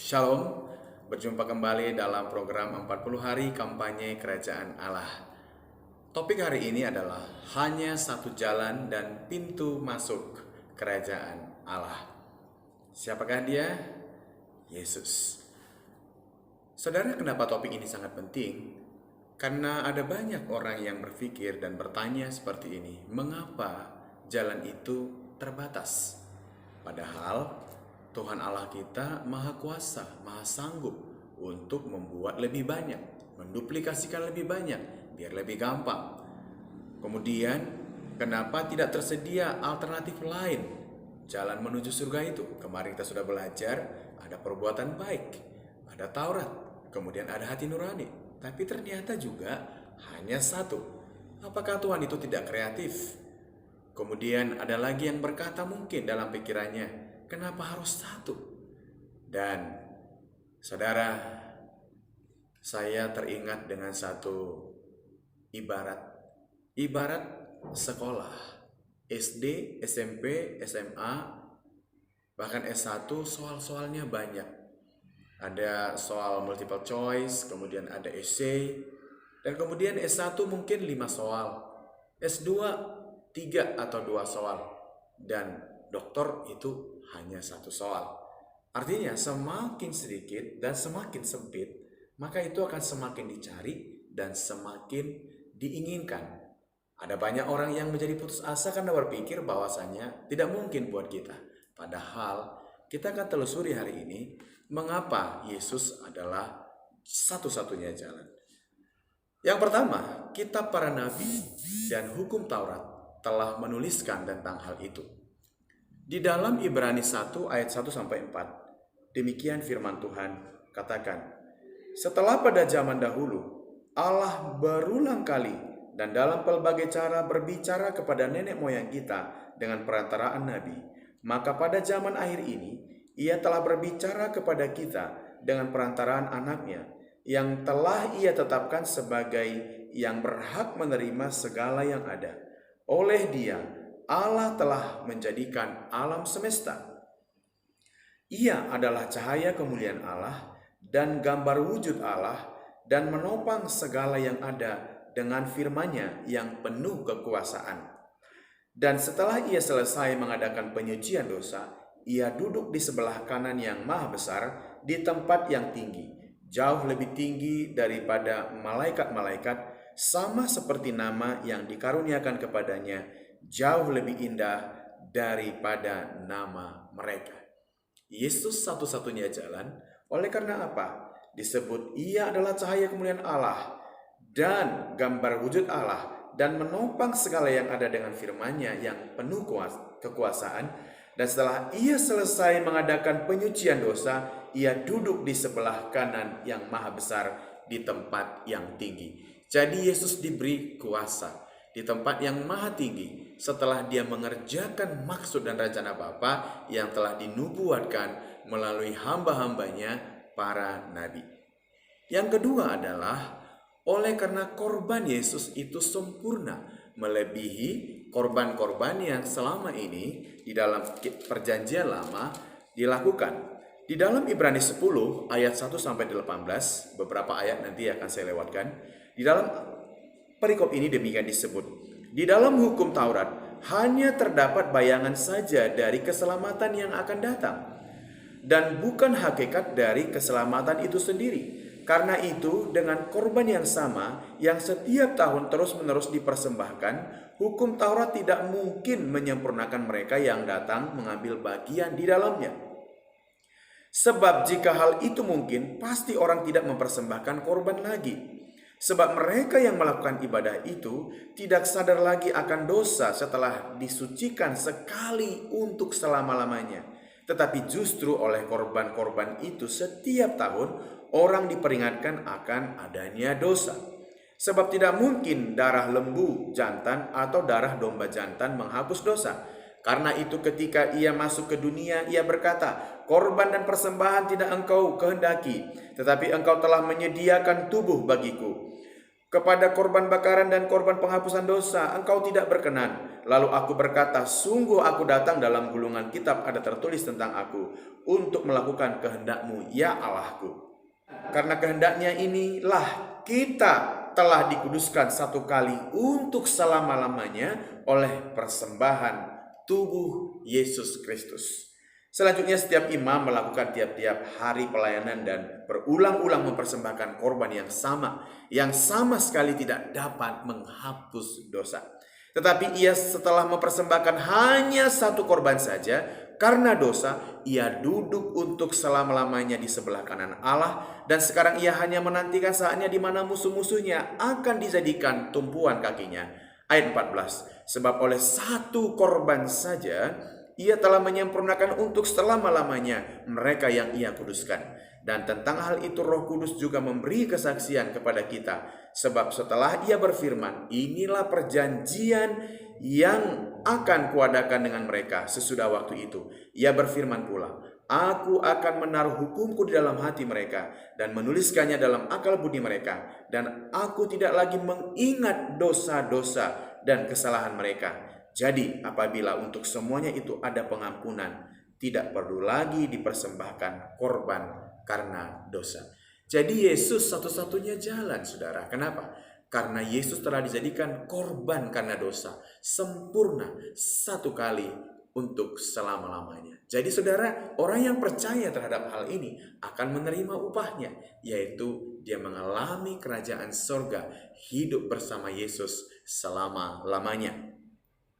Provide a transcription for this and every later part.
Shalom, berjumpa kembali dalam program 40 hari kampanye Kerajaan Allah. Topik hari ini adalah hanya satu jalan dan pintu masuk Kerajaan Allah. Siapakah dia? Yesus. Saudara, kenapa topik ini sangat penting? Karena ada banyak orang yang berpikir dan bertanya seperti ini, mengapa jalan itu terbatas? Padahal Tuhan Allah kita maha kuasa, maha sanggup untuk membuat lebih banyak, menduplikasikan lebih banyak, biar lebih gampang. Kemudian, kenapa tidak tersedia alternatif lain jalan menuju surga itu? Kemarin kita sudah belajar, ada perbuatan baik, ada Taurat, kemudian ada hati nurani. Tapi ternyata juga hanya satu. Apakah Tuhan itu tidak kreatif? Kemudian ada lagi yang berkata mungkin dalam pikirannya, kenapa harus satu? Dan saudara, saya teringat dengan satu ibarat sekolah SD, SMP, SMA, bahkan S1 soal-soalnya banyak. Ada soal multiple choice, kemudian ada essay, dan kemudian S1 mungkin 5 soal, S2 3 atau 2 soal, dan doktor itu hanya 1 soal. Artinya semakin sedikit dan semakin sempit, maka itu akan semakin dicari dan semakin diinginkan. Ada banyak orang yang menjadi putus asa karena berpikir bahwasanya tidak mungkin buat kita. Padahal kita akan telusuri hari ini mengapa Yesus adalah satu-satunya jalan. Yang pertama, kitab para nabi dan hukum Taurat telah menuliskan tentang hal itu. Di dalam Ibrani 1 ayat 1-4, demikian firman Tuhan katakan, setelah pada zaman dahulu, Allah berulang kali dan dalam pelbagai cara berbicara kepada nenek moyang kita dengan perantaraan nabi, maka pada zaman akhir ini, Ia telah berbicara kepada kita dengan perantaraan anaknya, yang telah Ia tetapkan sebagai yang berhak menerima segala yang ada. Oleh Dia, Allah telah menjadikan alam semesta. Ia adalah cahaya kemuliaan Allah dan gambar wujud Allah, dan menopang segala yang ada dengan firman-Nya yang penuh kekuasaan. Dan setelah Ia selesai mengadakan penyucian dosa, Ia duduk di sebelah kanan yang maha besar di tempat yang tinggi, jauh lebih tinggi daripada malaikat-malaikat, sama seperti nama yang dikaruniakan kepadanya, jauh lebih indah daripada nama mereka. Yesus satu-satunya jalan. Oleh karena apa? Disebut Ia adalah cahaya kemuliaan Allah dan gambar wujud Allah, dan menopang segala yang ada dengan firman-Nya yang penuh kekuasaan. Dan setelah Ia selesai mengadakan penyucian dosa, Ia duduk di sebelah kanan yang maha besar di tempat yang tinggi. Jadi Yesus diberi kuasa di tempat yang maha tinggi setelah Dia mengerjakan maksud dan rencana Bapa yang telah dinubuatkan melalui hamba-hambanya para nabi. Yang kedua adalah oleh karena korban Yesus itu sempurna, melebihi korban-korban yang selama ini di dalam perjanjian lama dilakukan. Di dalam Ibrani 10 ayat 1-18, beberapa ayat nanti akan saya lewatkan. Di dalam perikop ini demikian disebut, di dalam hukum Taurat hanya terdapat bayangan saja dari keselamatan yang akan datang, dan bukan hakikat dari keselamatan itu sendiri. Karena itu, dengan korban yang sama yang setiap tahun terus-menerus dipersembahkan, hukum Taurat tidak mungkin menyempurnakan mereka yang datang mengambil bagian di dalamnya. Sebab jika hal itu mungkin, pasti orang tidak mempersembahkan korban lagi. Sebab mereka yang melakukan ibadah itu tidak sadar lagi akan dosa setelah disucikan sekali untuk selama-lamanya. Tetapi justru oleh korban-korban itu setiap tahun orang diperingatkan akan adanya dosa. Sebab tidak mungkin darah lembu jantan atau darah domba jantan menghapus dosa. Karena itu ketika Ia masuk ke dunia, Ia berkata, korban dan persembahan tidak engkau kehendaki, tetapi engkau telah menyediakan tubuh bagiku. Kepada korban bakaran dan korban penghapusan dosa engkau tidak berkenan. Lalu aku berkata, sungguh aku datang, dalam gulungan kitab ada tertulis tentang aku, untuk melakukan kehendak-Mu, ya Allahku. Karena kehendaknya inilah kita telah dikuduskan satu kali untuk selama-lamanya oleh persembahan tubuh Yesus Kristus. Selanjutnya setiap imam melakukan tiap-tiap hari pelayanan dan berulang-ulang mempersembahkan korban yang sama sekali tidak dapat menghapus dosa. Tetapi ia setelah mempersembahkan hanya satu korban saja karena dosa, ia duduk untuk selama-lamanya di sebelah kanan Allah, dan sekarang ia hanya menantikan saatnya di mana musuh-musuhnya akan dijadikan tumpuan kakinya. Ayat 14, sebab oleh satu korban saja ia telah menyempurnakan untuk selama-lamanya mereka yang ia kuduskan. Dan tentang hal itu Roh Kudus juga memberi kesaksian kepada kita. Sebab setelah ia berfirman, inilah perjanjian yang akan kuadakan dengan mereka sesudah waktu itu. Ia berfirman pula, aku akan menaruh hukumku di dalam hati mereka dan menuliskannya dalam akal budi mereka. Dan aku tidak lagi mengingat dosa-dosa dan kesalahan mereka. Jadi apabila untuk semuanya itu ada pengampunan, tidak perlu lagi dipersembahkan korban karena dosa. Jadi Yesus satu-satunya jalan, saudara. Kenapa? Karena Yesus telah dijadikan korban karena dosa, sempurna satu kali untuk selama-lamanya. Jadi saudara, orang yang percaya terhadap hal ini akan menerima upahnya, yaitu dia mengalami kerajaan sorga, hidup bersama Yesus selama-lamanya.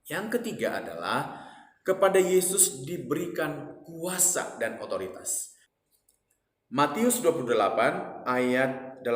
Yang ketiga adalah kepada Yesus diberikan kuasa dan otoritas. Matius 28 ayat 18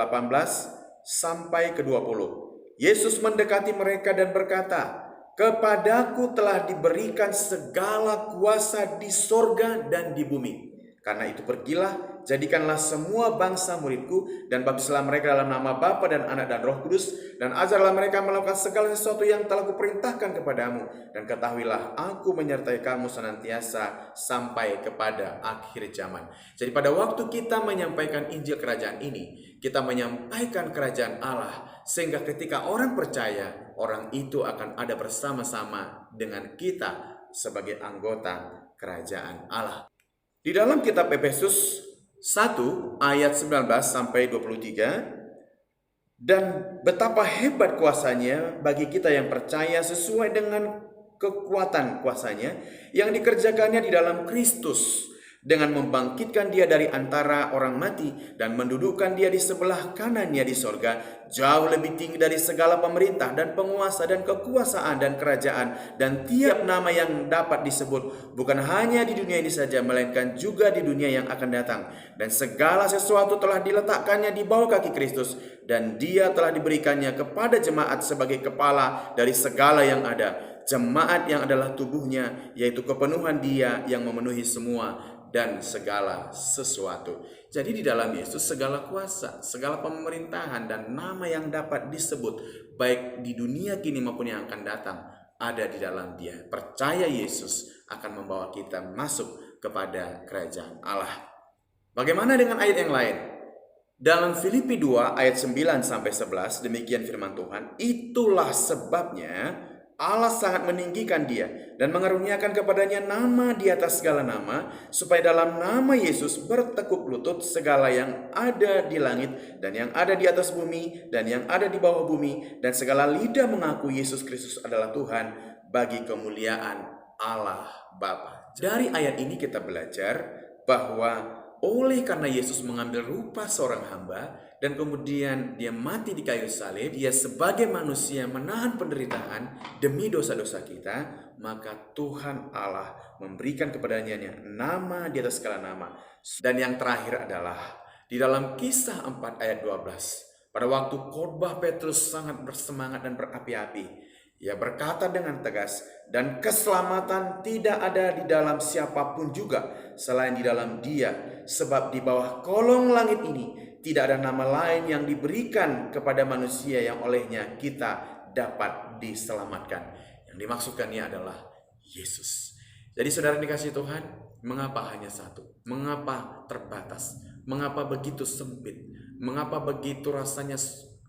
sampai ke 20. Yesus mendekati mereka dan berkata, kepadaku telah diberikan segala kuasa di sorga dan di bumi. Karena itu pergilah, jadikanlah semua bangsa muridku, dan baptislah mereka dalam nama Bapa dan Anak dan Roh Kudus, dan ajarlah mereka melakukan segala sesuatu yang telah kuperintahkan kepadamu. Dan ketahuilah, aku menyertai kamu senantiasa sampai kepada akhir zaman. Jadi pada waktu kita menyampaikan Injil kerajaan ini, kita menyampaikan kerajaan Allah, sehingga ketika orang percaya, orang itu akan ada bersama-sama dengan kita sebagai anggota kerajaan Allah. Di dalam kitab Efesus 1 ayat 19 sampai 23, dan betapa hebat kuasanya bagi kita yang percaya sesuai dengan kekuatan kuasanya yang dikerjakannya di dalam Kristus, dengan membangkitkan dia dari antara orang mati dan mendudukkan dia di sebelah kanannya di sorga, jauh lebih tinggi dari segala pemerintah dan penguasa dan kekuasaan dan kerajaan dan tiap nama yang dapat disebut, bukan hanya di dunia ini saja, melainkan juga di dunia yang akan datang. Dan segala sesuatu telah diletakkannya di bawah kaki Kristus, dan dia telah diberikannya kepada jemaat sebagai kepala dari segala yang ada. Jemaat yang adalah tubuhnya, yaitu kepenuhan dia yang memenuhi semua dan segala sesuatu. Jadi di dalam Yesus segala kuasa, segala pemerintahan dan nama yang dapat disebut, baik di dunia kini maupun yang akan datang, ada di dalam Dia. Percaya Yesus akan membawa kita masuk kepada kerajaan Allah. Bagaimana dengan ayat yang lain? Dalam Filipi 2 ayat 9 sampai 11, demikian firman Tuhan, itulah sebabnya Allah sangat meninggikan dia dan mengaruniakan kepadanya nama di atas segala nama, supaya dalam nama Yesus bertekuk lutut segala yang ada di langit dan yang ada di atas bumi dan yang ada di bawah bumi, dan segala lidah mengaku Yesus Kristus adalah Tuhan, bagi kemuliaan Allah Bapa. Dari ayat ini kita belajar bahwa oleh karena Yesus mengambil rupa seorang hamba dan kemudian dia mati di kayu salib, dia sebagai manusia menahan penderitaan demi dosa-dosa kita, maka Tuhan Allah memberikan kepadanya nama di atas segala nama. Dan yang terakhir adalah di dalam Kisah 4 ayat 12, pada waktu khotbah Petrus sangat bersemangat dan berapi-api, ia berkata dengan tegas, dan keselamatan tidak ada di dalam siapapun juga selain di dalam Dia, sebab di bawah kolong langit ini tidak ada nama lain yang diberikan kepada manusia yang olehnya kita dapat diselamatkan. Yang dimaksudkannya adalah Yesus. Jadi saudara dikasih Tuhan, mengapa hanya satu? Mengapa terbatas? Mengapa begitu sempit? Mengapa begitu rasanya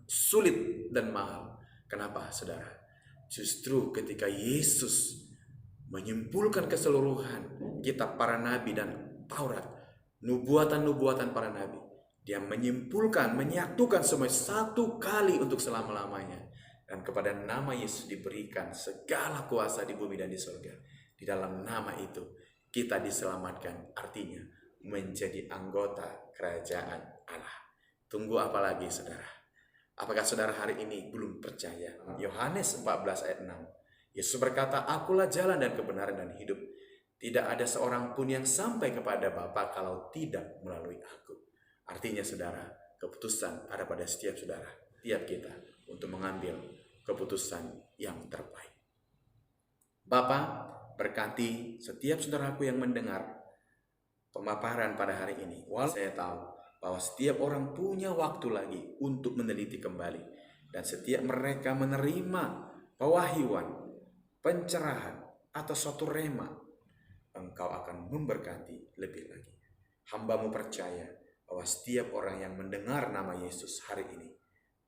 sulit dan mahal? Kenapa saudara? Justru ketika Yesus menyimpulkan keseluruhan kitab para nabi dan Taurat, nubuatan-nubuatan para nabi, dia menyimpulkan, menyatukan semua satu kali untuk selama-lamanya. Dan kepada nama Yesus diberikan segala kuasa di bumi dan di surga. Di dalam nama itu kita diselamatkan, artinya menjadi anggota kerajaan Allah. Tunggu apa lagi saudara? Apakah saudara hari ini belum percaya? Yohanes 14 ayat 6. Yesus berkata, "Akulah jalan dan kebenaran dan hidup. Tidak ada seorang pun yang sampai kepada Bapa kalau tidak melalui aku." Artinya saudara, keputusan ada pada setiap saudara, tiap kita untuk mengambil keputusan yang terbaik. Bapa, berkati setiap saudaraku yang mendengar pemaparan pada hari ini. Walau saya tahu bahwa setiap orang punya waktu lagi untuk meneliti kembali, dan setiap mereka menerima pewahyuan, pencerahan, atau suatu rema, Engkau akan memberkati lebih lagi. Hamba-Mu percaya bahwa setiap orang yang mendengar nama Yesus hari ini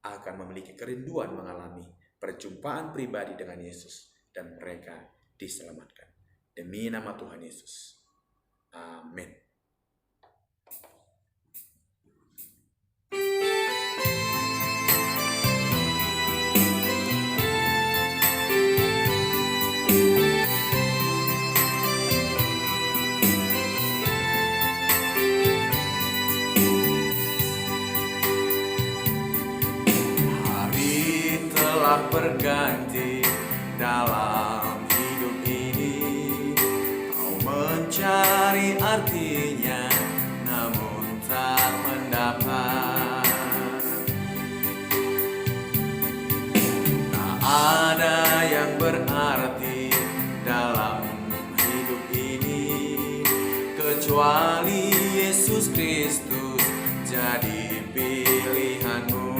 akan memiliki kerinduan mengalami perjumpaan pribadi dengan Yesus, dan mereka diselamatkan. Demi nama Tuhan Yesus. Amin. Hari telah berganti dalam hidup ini. Kau mencari artinya, namun tak mendapat. Tak ada yang berarti dalam hidup ini kecuali Yesus Kristus jadi pilihanmu.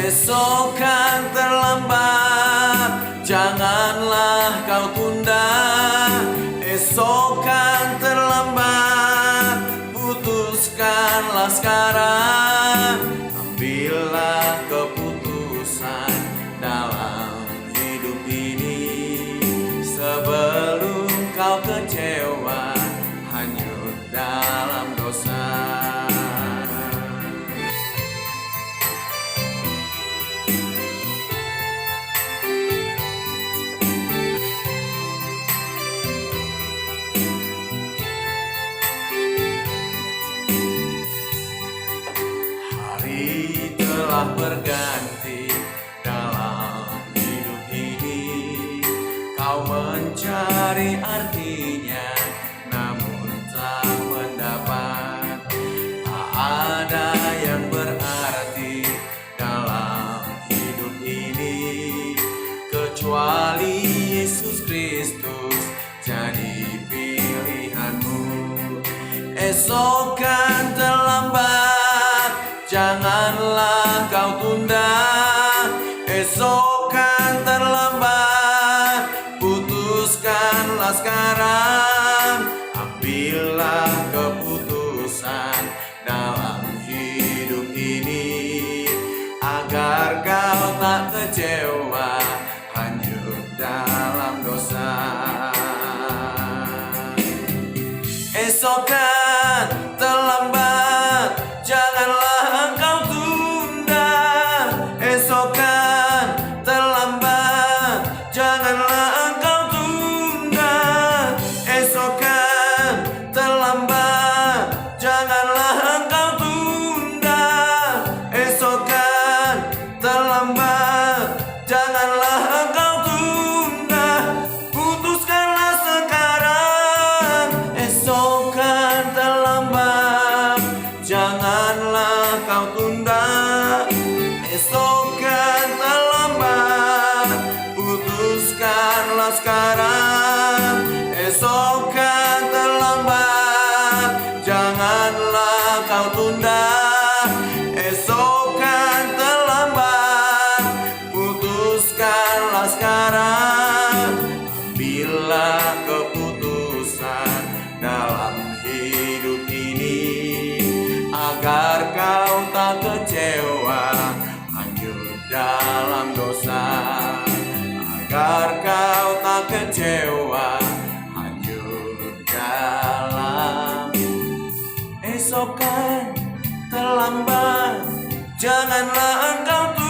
Esok kan terlambat, janganlah kau tunda. Esok kan terlambat, putuskanlah sekarang. Ambillah keputusan dalam hidup ini sebelum kau kecewa hanyut dalam dosa. Berganti dalam hidup ini. Kau mencari artinya, namun tak mendapat. Tak ada yang berarti dalam hidup ini kecuali Yesus Kristus jadi pilihanmu. Esok kan terlambat, janganlah kau tunda. Esok kan terlambat, putuskanlah sekarang. Ambillah keputusan dalam hidup ini agar kau tak kecewa hanyut dalam dosa. Esok kan terlambat, janganlah engkau tunda. Esok kan terlambat, janganlah engkau tunda. Esok kan terlambat, janganlah engkau tunda. Esok kan terlambat, janganlah engkau tunda. Putuskanlah sekarang. Esok kan terlambat, janganlah kau tunda. Esok kan terlambat, putuskanlah sekarang. Esok kan terlambat, janganlah kau tunda. Esok kan terlambat, putuskanlah sekarang. Ambillah keputusan dalam hidup ini agar kau tak kecewa kecewa, hanyut dalam. Esok kan terlambat, janganlah engkau